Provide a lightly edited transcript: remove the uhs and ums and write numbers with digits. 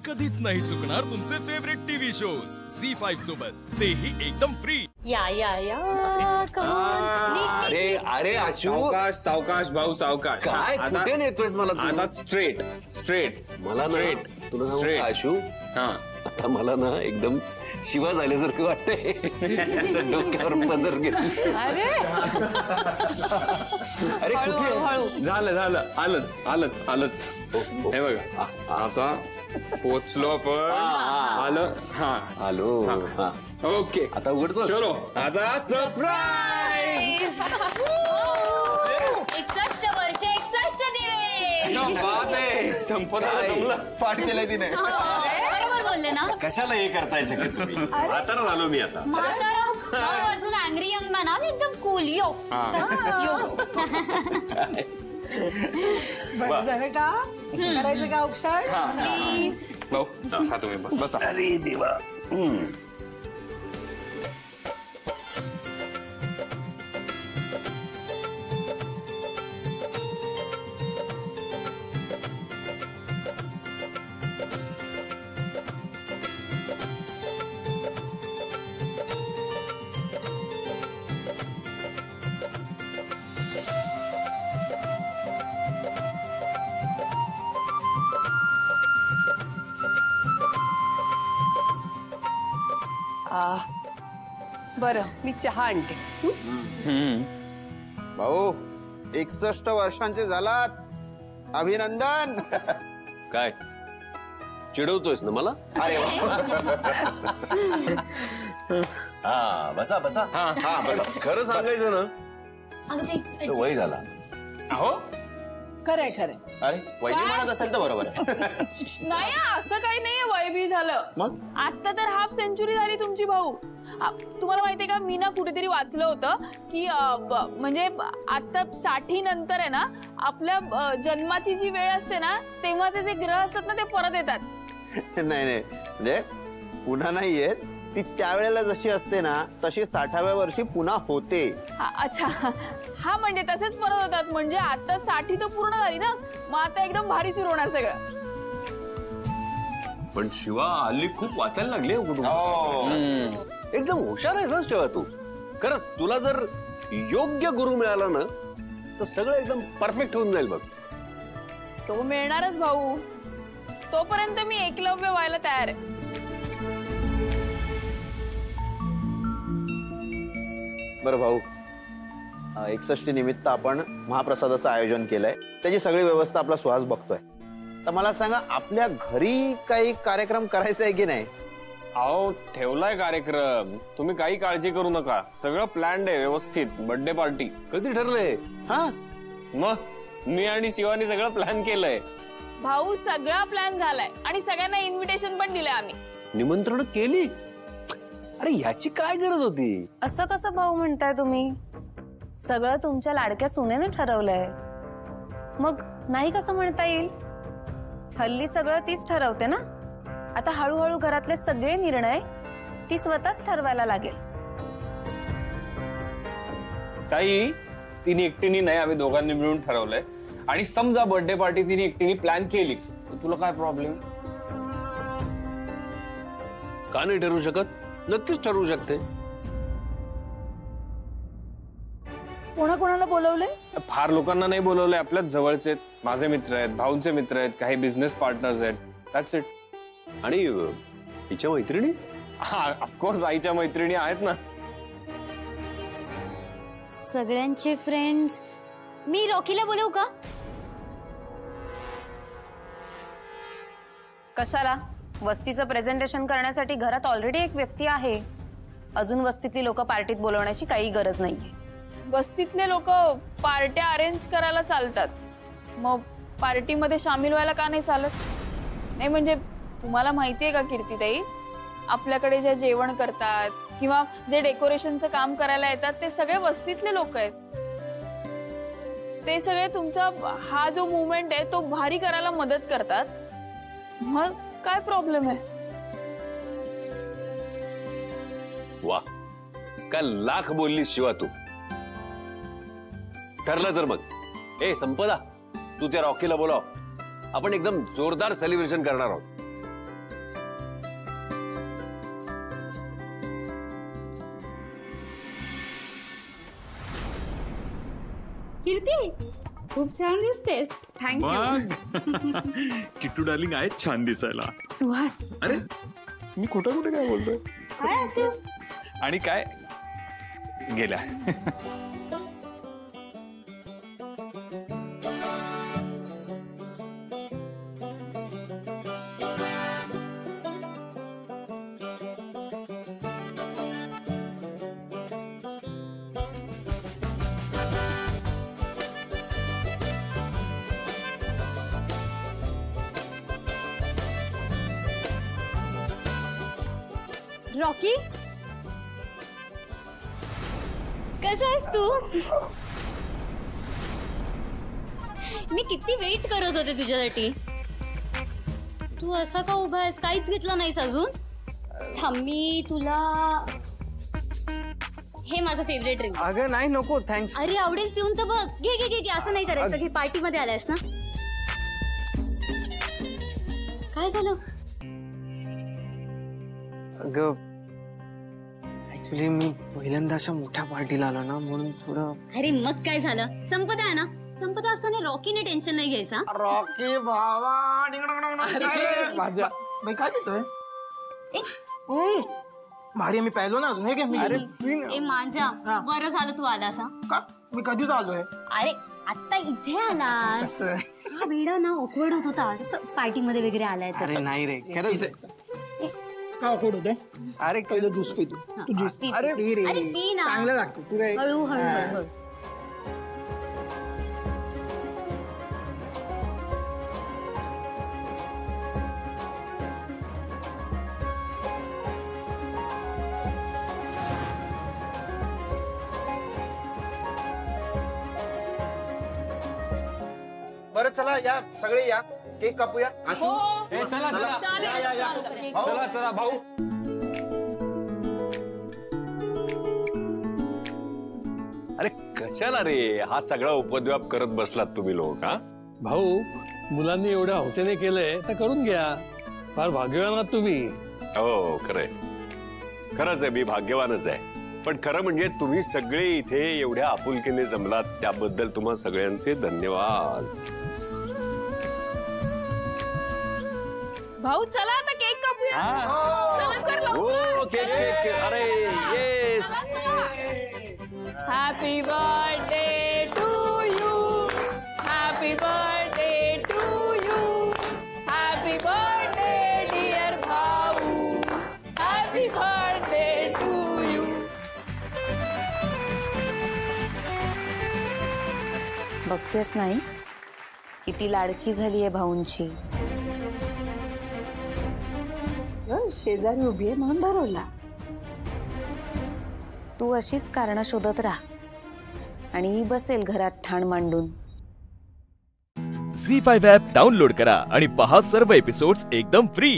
कधीच नाही चुकणार तुमचे फेवरेट टीव्ही शोज झी5 सोबत, तेही एकदम फ्री। या अरे अरे आशू, सावकाश सावकाश भाऊ सावकाश। काय कुठे नेतोयस मला तू? आता स्ट्रेट स्ट्रेट मला स्ट्रेट तुला सांगू का आशू, आता मला ना एकदम शिवा झाल्यासारखं वाटतंय। डोक्यावर पदर घेतली। अरे अरे कुठे झालं झालं, आलंच आलंच आलंच। हे बघा आता पोचलो आपण, आलं आलो। ओके आता उघडतो, चलो आता सरप्राईज। 61 वर्ष 61 दिवस। बात आहे, संपदा जमलं। पाठ केलंय तिने। बरोबर बोलले ना? कशाला हे करताय सगळे तुम्ही? म्हातारा झालो मी आता। म्हातारा अजून अँग्री यंग मॅन आले, एकदम कूल। यो बस झालं का? करायचं का औक्षण? प्लीज भाऊ बसा, तुम्ही बसा। अरे देवा, बरं मी चहा आणते। भाऊ 61 वर्षांचे झालात, अभिनंदन। काय चिडवतोयस ना मला? अरे हा बसा बसा। हा बसा। खरं सांगायचं ना तो वय झाला। अहो खरंय खरंय। अरे वैली म्हणत असेल तर बरोबर आहे। नाही असं काही नाहीये, वयबी झालं। मग आता तर हाफ सेंचुरी झाली तुमची भाऊ। तुम्हाला माहितीये का, मी ना कुठेतरी वाचलं होतं की म्हणजे आता 60 नंतर आहे ना, आपल्या जन्माची जी वेळ असते ना, तेव्हाचे जे ग्रह असतात ना, ते परत येतात। नाही नाही, म्हणजे पुन्हा नाही येत, ती त्यावेळेला जशी असते ना तशी 60व्या वर्षी पुन्हा होते। अच्छा, हा म्हणजे तसेच परत होतात। म्हणजे आता 60 तर पूर्ण झाली ना, मग आता एकदम भारी सुरू होणार सगळं। पण शिवा हल्ली खूप वाचायला लागले कुठून? एकदम हुशार आहेस ना शिवा तू। खरंच तुला जर योग्य गुरु मिळाला ना तर सगळं एकदम परफेक्ट होऊन जाईल बघ। तो मिळणारच भाऊ, तोपर्यंत मी एकलव्य व्हायला तयार आहे। बरं भाऊ, 61 निमित्त आपण महाप्रसादाचं आयोजन केलंय, त्याची सगळी व्यवस्था आपला सुहास बघतोय। तर मला सांगा, आपल्या घरी काही कार्यक्रम करायचा आहे की नाही? अहो ठेवलाय कार्यक्रम, तुम्ही काही काळजी करू नका, सगळं प्लॅन्ड आहे व्यवस्थित। बर्थडे पार्टी कधी ठरलंय? हा मग मी आणि शिवानी सगळं प्लॅन केलंय। भाऊ सगळा प्लॅन झालाय आणि सगळ्यांना इन्व्हिटेशन पण दिलंय आम्ही। निमंत्रण केली? अरे ह्याची काय गरज होती? असं कसं भाऊ म्हणताय तुम्ही? सगळं तुमच्या लाडक्या सुनेने ठरवलंय, मग नाही कसं म्हणता येईल? हल्ली सगळं तीच ठरवते ना। आता हळूहळू घरातले सगळे निर्णय ती स्वतःच ठरवायला लागेल। ताई तिने एकटीने नाही, आम्ही दोघांनी मिळून ठरवलंय। आणि समजा बर्थडे पार्टी तिने एकटीने प्लॅन केलीच तर तुला काय प्रॉब्लेम? का नाही ठरवू शकत? नक्कीच ठरवू शकते। कोणाकोणाला बोलवलंय? फार लोकांना नाही बोलवलंय, आपल्याच जवळचे माझे मित्र आहेत, भाऊंचे मित्र आहेत, काही बिझनेस पार्टनर्स आहेत, दॅट्स इट। आणि हिच्या मैत्रिणी? हा ऑफकोर्स आईच्या मैत्रिणी आहेत ना। सगळ्यांचे फ्रेंड्स। मी रॉकीला बोलवू का? कशाला? वस्तीचं प्रेझेंटेशन करण्यासाठी घरात ऑलरेडी एक व्यक्ती आहे। अजून वस्तीतली लोक पार्टीत बोलवण्याची काही गरज नाहीये। वस्तीतले लोक पार्ट्या अरेंज करायला चालतात, मग पार्टीमध्ये सामील व्हायला का नाही चालत? नाही म्हणजे तुम्हाला माहितीये का कीर्तीताई, आपल्याकडे जे जेवण करतात किंवा जे डेकोरेशनचं काम करायला येतात ते सगळे वस्तीतले लोक आहेत। ते सगळे तुमचा हा जो मुवमेंट आहे तो भारी करायला मदत करतात, मग काय प्रॉब्लेम आहे? वा, काय लाख बोलली शिवा तू। ठरलं तर मग, ए संपदा, तू त्या रॉकीला बोलाव, आपण एकदम जोरदार सेलिब्रेशन करणार आहोत। कीर्ती खूप छान दिसतेस. थँक्यू. किट्टू डार्लिंग आहेत छान दिसायला. सुहास, अरे मी कुठे कुठे काय बोलतोय. काय असेल? आणि काय गेल्या. रॉकी कसा आहेस तू? मी किती वेट करत होते तुझ्यासाठी. तू असा का उभा आहेस? काहीच घेतलं नाहीस अजून? थांब मी तुला हे माझं फेवरेट ड्रिंक. अगं नाही नको थँक्स. अरे आवडेल पिऊन तर बघ. घे घे घे घे. असं नाही करायचं. घे पार्टी मध्ये आलायस ना. काय झालं? अगं ऍक्च्युली मी पहिल्यांदा अशा मोठ्या पार्टीला आलो ना म्हणून थोडं. अरे मग काय झालं? संपत आहे ना. संपत असताना रॉकीने टेन्शन नाही घ्यायचा. रॉकी भावा माझ्या मी काय पितोय? भारी मी प्यायलो ना अजून. हे घे. अरे ए माझ्या बरं झालं तू आलास. का मी कधीच आलोय. अरे आता इथे आलास. हा वेडा ना ऑकवर्ड होत होता पार्टी मध्ये वगैरे आलाय तर. अरे नाही रे खरंच. का ऑकवर्ड होते? अरे पहिलं ज्यूस पी तू. तू ज्यूस पी. अरे पी रे. अरे पी ना. चांगलं लागतं. तू काय हळू हळू हळू. बरं चला या सगळे या केक कापूया. आशू चला चला या या चला चला भाऊ. अरे कशाला रे हा सगळा उपद्व्याप करत बसलात तुम्ही लोक. हा भाऊ मुलांनी एवढ्या हौसेने केलंय तर करून घ्या. फार भाग्यवान आहात तुम्ही. हो खरंय. खरंच आहे मी भाग्यवानच आहे. पण खरं म्हणजे तुम्ही सगळे इथे एवढ्या आपुलकीने जमलात त्याबद्दल तुम्हा सगळ्यांचे धन्यवाद. भाऊ चला आता केक कापूया. चला कर हो लवकर. केक. अरे yes. Happy birthday to you. Happy birthday to you. Happy birthday dear भाऊ. Happy birthday to you. बघतेस नाही किती लाडकी झाली आहे भाऊंची. शेजारी उभी आहे म्हणून भरवला. तू अशीच कारणं शोधत राहा आणि बसेल घरात ठाण मांडून. झी5 ॲप डाउनलोड करा आणि पहा सर्व एपिसोड्स एकदम फ्री.